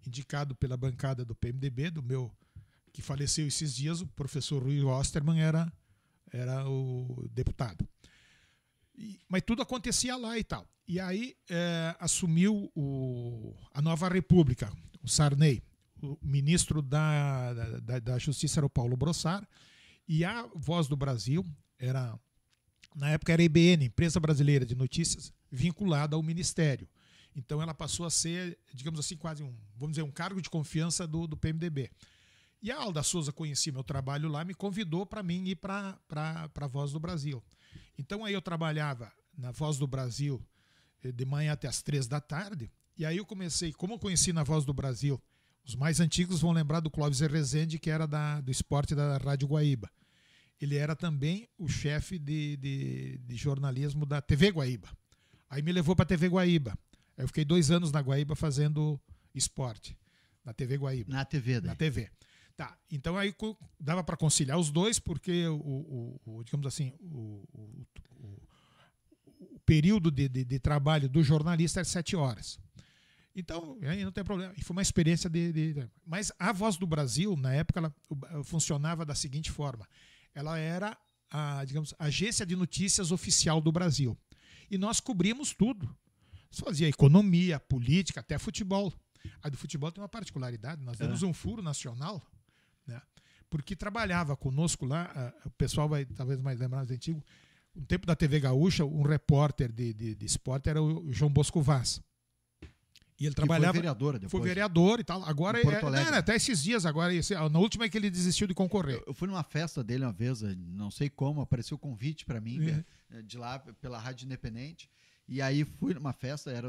Indicado pela bancada do PMDB, do meu, que faleceu esses dias, o professor Rui Osterman era era o deputado. Mas tudo acontecia lá e tal. E aí assumiu a nova república, o Sarney. O ministro da Justiça era o Paulo Brossard. E a Voz do Brasil na época era a IBN, Empresa Brasileira de Notícias, vinculada ao Ministério. Então ela passou a ser, digamos assim, quase vamos dizer, um cargo de confiança do PMDB. E a Alda Souza conhecia meu trabalho lá, me convidou para mim ir para a Voz do Brasil. Então aí eu trabalhava na Voz do Brasil de manhã até as 3 da tarde. E aí eu comecei, como eu conheci na Voz do Brasil, os mais antigos vão lembrar do Clóvis Rezende, que era do esporte da Rádio Guaíba. Ele era também o chefe de jornalismo da TV Guaíba. Aí me levou para a TV Guaíba. Aí eu fiquei 2 anos na Guaíba fazendo esporte, na TV Guaíba. Na TV, daí. Na TV. Tá, então aí dava para conciliar os dois, porque digamos assim, o período de trabalho do jornalista era 7 horas. Então, aí não tem problema. E foi uma experiência Mas a Voz do Brasil, na época, ela funcionava da seguinte forma. Ela era digamos, a agência de notícias oficial do Brasil. E nós cobríamos tudo. Nós fazia economia, política, até futebol. A do futebol tem uma particularidade. Nós demos um furo nacional, né? Porque trabalhava conosco lá, o pessoal vai talvez mais lembrar mais antigo, no tempo da TV Gaúcha, um repórter de esporte era o João Bosco Vaz. E ele trabalhava. Foi vereador depois. Foi vereador e tal. Agora até esses dias, agora, na última é que ele desistiu de concorrer. Eu fui numa festa dele uma vez, não sei como, apareceu o convite para mim, de lá pela Rádio Independente. E aí fui numa festa, era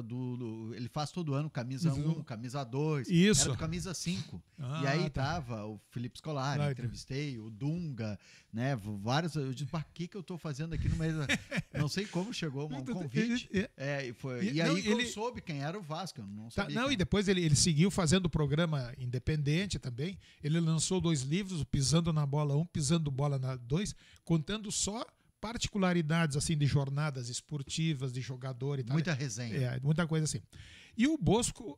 ele faz todo ano camisa 1, camisa 2, isso. Era do camisa 5. E aí tava o Felipe Scolari, entrevistei, o Dunga, né, vários. Eu disse, para que eu tô fazendo aqui no meio da... Não sei como chegou um convite. E aí eu soube quem era o Vasco, eu não sabia. E depois ele seguiu fazendo o programa independente também. Ele lançou 2 livros, o Pisando na Bola 1, Pisando Bola na 2, contando só particularidades assim de jornadas esportivas, de jogador e tal. Muita resenha. Muita coisa assim. E o Bosco,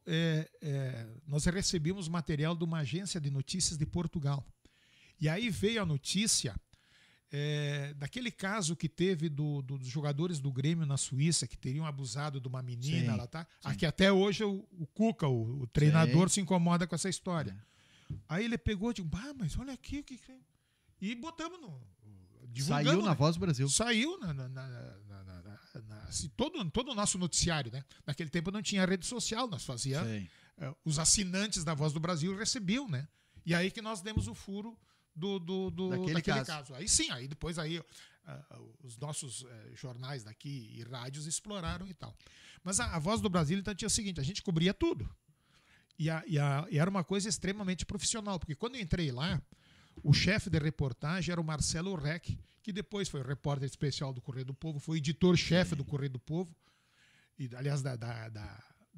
nós recebemos material de uma agência de notícias de Portugal. E aí veio a notícia daquele caso que teve dos jogadores do Grêmio na Suíça, que teriam abusado de uma menina. Sim, lá, tá? Aqui até hoje o Cuca, o treinador, se incomoda com essa história. Aí ele pegou e disse, mas olha aqui. E botamos Saiu na Voz do Brasil. Saiu todo o nosso noticiário, né? Naquele tempo não tinha rede social, nós fazíamos. Os assinantes da Voz do Brasil recebiam, né? E aí que nós demos o furo daquele caso. Aí sim, aí depois os nossos jornais daqui e rádios exploraram e tal. Mas a Voz do Brasil então tinha o seguinte, a gente cobria tudo. E era uma coisa extremamente profissional, porque quando eu entrei lá, o chefe de reportagem era o Marcelo Reck, que depois foi repórter especial do Correio do Povo, foi editor-chefe do Correio do Povo, e, aliás, da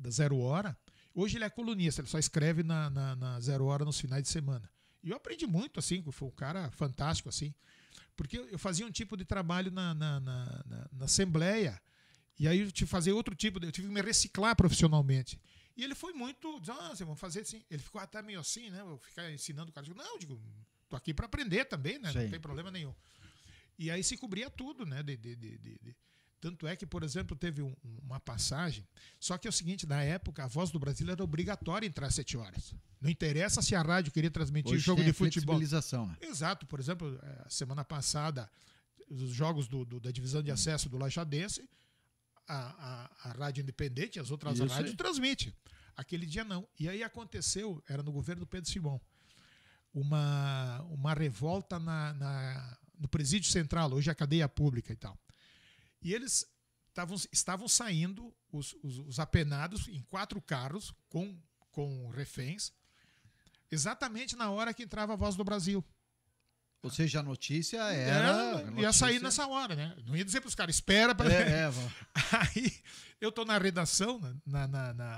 0 Hora. Hoje ele é colunista, ele só escreve na 0 Hora nos finais de semana. E eu aprendi muito, assim, foi um cara fantástico, assim, porque eu fazia um tipo de trabalho na Assembleia, e aí eu tive que fazer outro tipo, eu tive que me reciclar profissionalmente. E ele foi muito, vocês vão fazer assim. Ele ficou até meio assim, né? Eu ficar ensinando o cara. Eu digo, tô aqui para aprender também, né? Sim. Não tem problema nenhum. E aí se cobria tudo, né? Tanto é que, por exemplo, teve uma passagem. Só que é o seguinte, na época, a Voz do Brasil era obrigatória entrar às 7 horas. Não interessa se a rádio queria transmitir hoje jogo tem de futebol. Né? Exato. Por exemplo, a semana passada, os jogos da divisão de acesso do Lajadense, a Rádio Independente e as outras rádios transmitem. Aquele dia não. E aí aconteceu, era no governo do Pedro Simão, uma revolta no Presídio Central, hoje é a cadeia pública e tal. E eles estavam saindo, os apenados, em 4 carros, com reféns, exatamente na hora que entrava a Voz do Brasil. Ou seja, a notícia ia sair nessa hora, né? Não ia dizer para os caras, espera para... Aí eu estou na redação,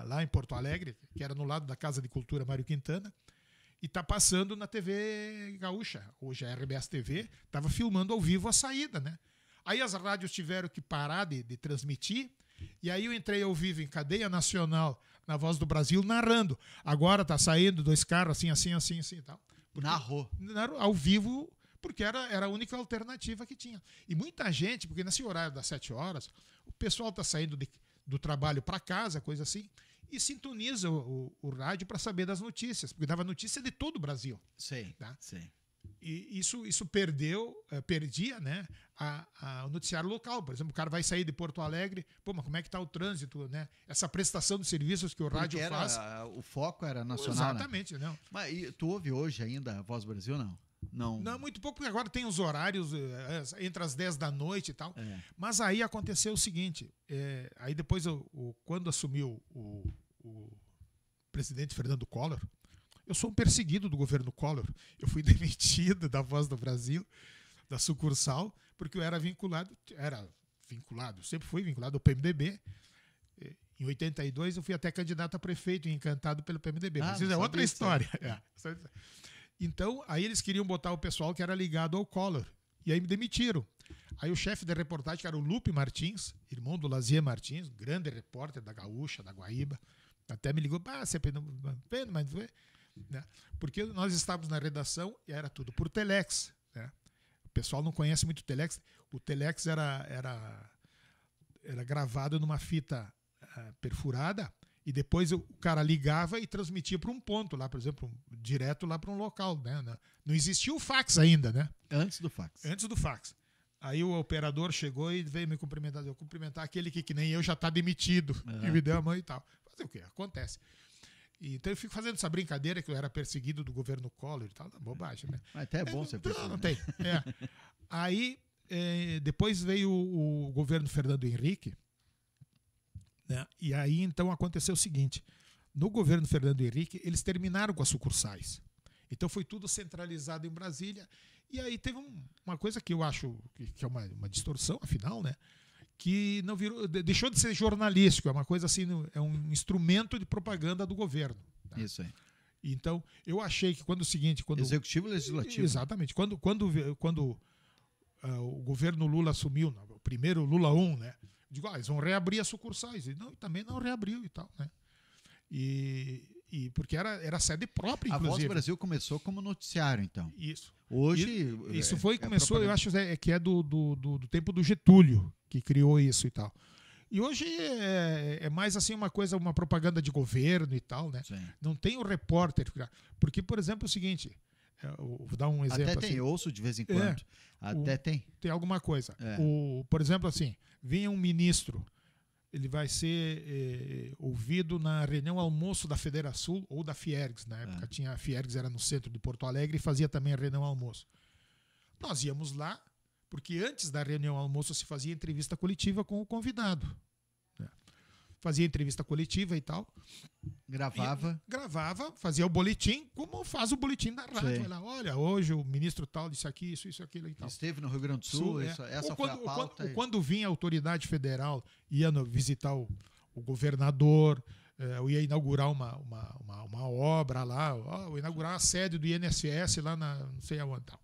lá em Porto Alegre, que era no lado da Casa de Cultura Mário Quintana, e está passando na TV Gaúcha, hoje é a RBS TV, estava filmando ao vivo a saída, né? Aí as rádios tiveram que parar de transmitir, e aí eu entrei ao vivo em cadeia nacional, na Voz do Brasil, narrando. Agora está saindo 2 carros assim e tal. Narrou. Ao vivo, porque era a única alternativa que tinha. E muita gente, porque nesse horário das 7 horas, o pessoal está saindo do trabalho para casa, coisa assim, e sintoniza o rádio para saber das notícias, porque dava notícia de todo o Brasil. Sim, tá? sim. E isso perdia, né, o noticiário local. Por exemplo, o cara vai sair de Porto Alegre, pô, mas como é que está o trânsito, né? Essa prestação de serviços que o rádio faz. O foco era nacional. Exatamente, né? Não. Mas tu ouve hoje ainda a Voz do Brasil, não? Não, muito pouco, porque agora tem os horários entre as 10 da noite e tal. É. Mas aí aconteceu o seguinte: aí depois, quando assumiu o presidente Fernando Collor, eu sou um perseguido do governo Collor. Eu fui demitido da Voz do Brasil, da sucursal, porque eu era vinculado, sempre fui vinculado ao PMDB. Em 82 eu fui até candidato a prefeito, encantado pelo PMDB. Mas isso é outra história. Então, aí eles queriam botar o pessoal que era ligado ao Collor. E aí me demitiram. Aí o chefe da reportagem, que era o Lupe Martins, irmão do Lazier Martins, grande repórter da Gaúcha, da Guaíba, até me ligou, você mas foi, né? Porque nós estávamos na redação e era tudo por telex. Né? O pessoal não conhece muito o telex. O telex era gravado numa fita perfurada, e depois o cara ligava e transmitia para um ponto lá, por exemplo, direto lá para um local, né? Não existia o fax ainda, né? Antes do fax. Antes do fax. Aí o operador chegou e veio me cumprimentar. Eu cumprimentar aquele que nem eu já está demitido. E me deu a mão e tal. Fazer o quê? Acontece. Então eu fico fazendo essa brincadeira que eu era perseguido do governo Collor e tal. Bobagem, né? Mas até é bom ser perseguido. Não tem. Aí depois veio o governo Fernando Henrique. Né? E aí, então, aconteceu o seguinte. No governo Fernando Henrique, eles terminaram com as sucursais. Então, foi tudo centralizado em Brasília. E aí teve uma coisa que eu acho que é uma distorção, afinal, né? Que não virou, deixou de ser jornalístico. É uma coisa assim, é um instrumento de propaganda do governo. Tá? Isso aí. Então, eu achei que quando o seguinte... Executivo e legislativo. Exatamente. Quando o governo Lula assumiu, o primeiro Lula 1, né? Digo, eles vão reabrir as sucursais. E também não reabriu e tal, né? E porque era sede própria, inclusive. A Voz do Brasil começou como noticiário, então. Isso. Hoje... Isso começou, eu acho que é do tempo do Getúlio, que criou isso e tal. E hoje é mais assim uma propaganda de governo e tal, né? Sim. Não tem o repórter. Porque, por exemplo, é o seguinte... vou dar um exemplo. Até tem, eu ouço de vez em quando. Tem. Tem alguma coisa. Por exemplo, assim, vinha um ministro, ele vai ser ouvido na reunião almoço da Federação ou da Fiergs. Na época a Fiergs era no centro de Porto Alegre e fazia também a reunião almoço. Nós íamos lá, porque antes da reunião almoço se fazia entrevista coletiva com o convidado. Fazia entrevista coletiva e tal. Gravava, fazia o boletim, como faz o boletim da rádio. Ela, olha, hoje o ministro tal disse aqui, isso, aquilo e tal. Esteve no Rio Grande do Sul, essa foi a pauta. Quando vinha a autoridade federal, ia visitar o governador, eu ia inaugurar uma obra lá, inaugurar a sede do INSS lá não sei aonde tal.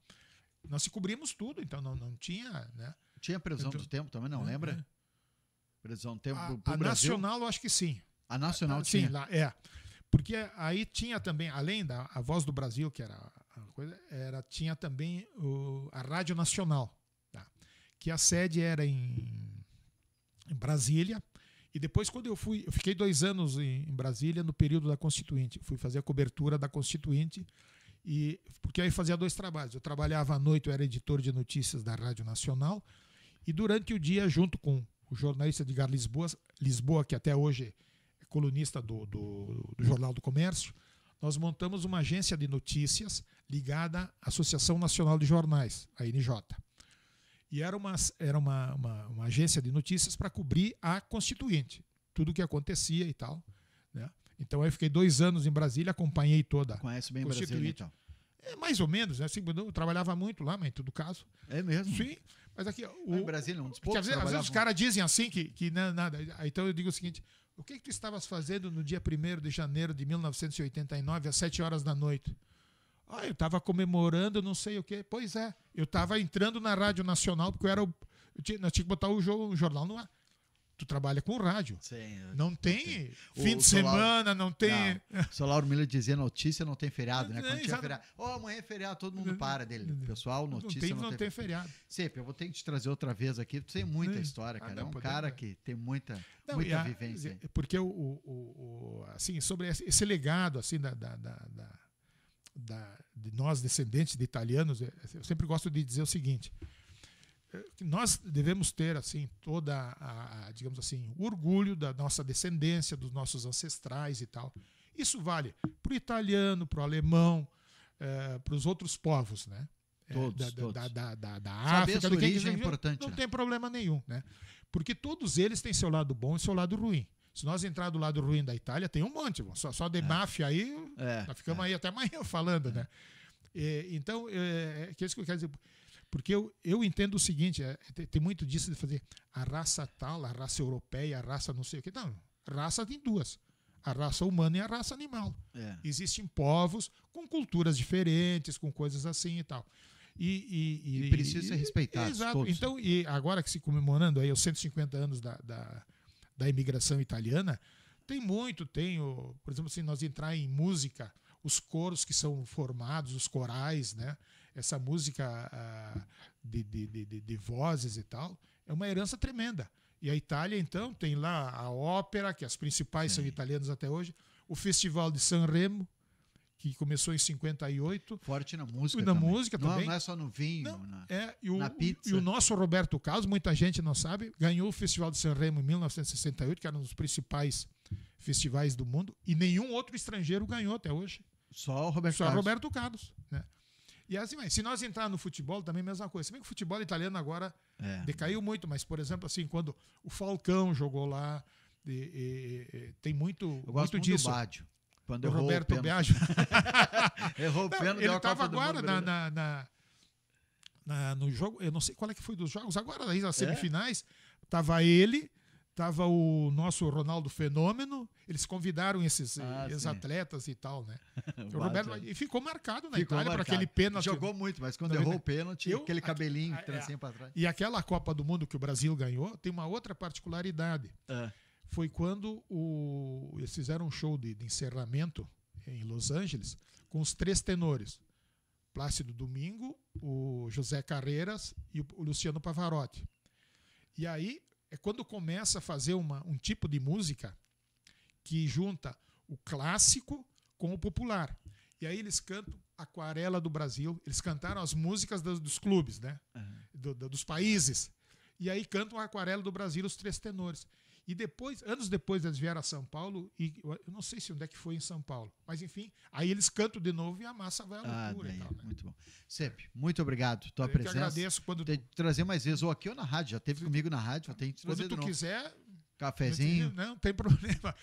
Nós se cobrimos tudo, então não tinha... Né? Tinha previsão do tempo também, não lembra? Previsão do tempo pro a Brasil? Nacional, eu acho que sim. A Nacional tinha? Sim, lá, Porque aí tinha também, além da Voz do Brasil, que era a coisa, tinha também a Rádio Nacional, tá? Que a sede era em Brasília. E depois, quando eu fiquei 2 anos em Brasília no período da Constituinte. Fui fazer a cobertura da Constituinte, porque aí fazia 2 trabalhos. Eu trabalhava à noite, eu era editor de notícias da Rádio Nacional, e durante o dia, junto com o jornalista Edgar Lisboa, que até hoje é colunista do Jornal do Comércio, nós montamos uma agência de notícias ligada à Associação Nacional de Jornais, a NJ. E era uma agência de notícias para cobrir a Constituinte, tudo o que acontecia e tal. Né? Então eu fiquei 2 anos em Brasília, acompanhei toda. Conhece bem Brasília, então? Mais ou menos, né? Assim, eu trabalhava muito lá, mas em todo caso. É mesmo? Sim. Mas aqui, em Brasília, um dos poucos às vezes os caras dizem assim que nada. Então eu digo o seguinte: o que tu estavas fazendo no dia 1º de janeiro de 1989, às 7 horas da noite? Eu estava comemorando não sei o quê. Pois é, eu estava entrando na Rádio Nacional, porque nós tínhamos que botar o jornal no ar. Tu trabalha com rádio. Sim, não tem o fim de semana, não tem... O seu Lauro Miller dizia notícia não tem feriado, né? Quando tinha exato. feriado. Amanhã é feriado, todo mundo para dele. Pessoal, notícia não tem feriado. Sempre, eu vou ter que te trazer outra vez aqui, tu tem muita história, cara. É um cara que tem muita vivência. Porque assim, sobre esse legado assim, de nós, descendentes de italianos, eu sempre gosto de dizer o seguinte... Nós devemos ter assim toda digamos assim, o orgulho da nossa descendência, dos nossos ancestrais e tal. Isso vale para o italiano, para o alemão, para os outros povos, né? Todos. Da África. Saber a origem é importante. Não tem problema nenhum, né? Porque todos eles têm seu lado bom e seu lado ruim. Se nós entrar do lado ruim da Itália, tem um monte. Só de máfia aí, nós ficamos aí até amanhã falando, né? Então, que é isso que eu quero dizer. Porque eu entendo o seguinte, tem muito disso de fazer a raça tal, a raça europeia, a raça não sei o quê. Não, raça tem duas. A raça humana e a raça animal. Existem povos com culturas diferentes, com coisas assim e tal. E precisa ser respeitado. Exato. Todos. Então, e agora que se comemorando aí os 150 anos da imigração italiana, por exemplo, assim, nós entrar em música, os coros que são formados, os corais, né? Essa música de vozes e tal, é uma herança tremenda. E a Itália, então, tem lá a ópera, que as principais são italianas até hoje, o Festival de Sanremo, que começou em 58. Forte na música também. Música também. Não é só no vinho, na pizza. E o nosso Roberto Carlos, muita gente não sabe, ganhou o Festival de Sanremo em 1968, que era um dos principais festivais do mundo, e nenhum outro estrangeiro ganhou até hoje. Só o Roberto Só Carlos. Roberto Carlos, né? E assim, se nós entrar no futebol, também é a mesma coisa. Se bem que o futebol italiano agora decaiu muito, mas, por exemplo, assim, quando o Falcão jogou lá, tem muito, eu gosto muito disso. Do Baggio, quando o Roberto Baggio. Errou o pênalti. Ele estava agora no jogo, eu não sei qual é que foi dos jogos, agora aí nas semifinais, estava ele, estava o nosso Ronaldo Fenômeno, eles convidaram esses atletas e tal, né? O Roberto, e ficou marcado na Itália para aquele pênalti. Jogou muito, mas quando errou o pênalti, aquele cabelinho trancinho para trás. E aquela Copa do Mundo que o Brasil ganhou tem uma outra particularidade. Foi quando eles fizeram um show de encerramento em Los Angeles com os 3 tenores. Plácido Domingo, o José Carreiras e o Luciano Pavarotti. E aí é quando começa a fazer um tipo de música que junta o clássico com o popular. E aí eles cantam Aquarela do Brasil. Eles cantaram as músicas dos clubes, né? Dos países. E aí cantam a Aquarela do Brasil, os 3 tenores. E depois, anos depois, eles vieram a São Paulo, e eu não sei se onde é que foi em São Paulo, mas enfim, aí eles cantam de novo e a massa vai à loucura e tal, né? Muito bom. Sepp, muito obrigado. Tua presença. Eu que agradeço quando Tem que trazer mais vezes, ou aqui ou na rádio, já esteve comigo na rádio, tem que trazer quando tu quiser. Cafezinho. Não tem problema.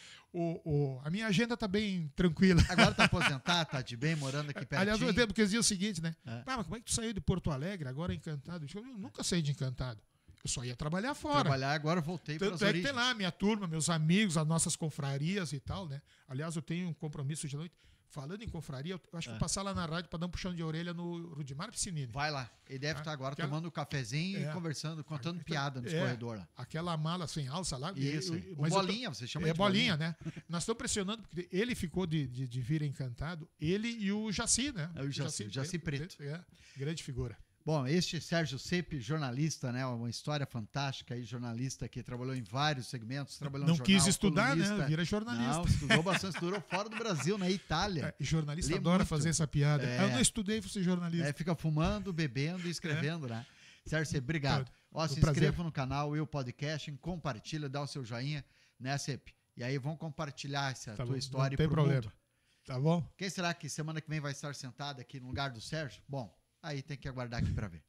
A minha agenda está bem tranquila. Agora está aposentado, está de bem, morando aqui pertinho. Aliás, eu tempo que dizia o seguinte, né? Mas como é que tu saiu de Porto Alegre, agora Encantado? Eu nunca saí de Encantado. Eu só ia trabalhar fora. Agora voltei para as origens. Tanto é que tem lá a minha turma, meus amigos, as nossas confrarias e tal, né? Aliás, eu tenho um compromisso de noite. Falando em confraria, eu acho que vou passar lá na rádio para dar um puxão de orelha no Rudimar Piscinini. Vai lá. Ele deve estar agora tomando um cafezinho e conversando, contando piada nos corredores lá. Aquela mala sem alça lá. Isso. Bolinha, você chama de bolinha, né? Nós estamos pressionando, porque ele ficou de vir Encantado. Ele e o Jaci, né? O Jaci Preto. Grande figura. Bom, este Sérgio Sepp, jornalista, né? Uma história fantástica aí, jornalista que trabalhou em vários segmentos, trabalhou no jornal. Não quis estudar, né? Vira jornalista. Não, estudou bastante, estudou fora do Brasil, na Itália. E jornalista adora fazer essa piada. Eu não estudei para ser jornalista. Fica fumando, bebendo e escrevendo, né? Sérgio Sepp, obrigado. Se inscreva no canal, o podcast, compartilha, dá o seu joinha, né, Sepp? E aí vão compartilhar essa tua história pro mundo. Mundo. Tá bom? Quem será que semana que vem vai estar sentado aqui no lugar do Sérgio? Bom, aí tem que aguardar aqui para ver.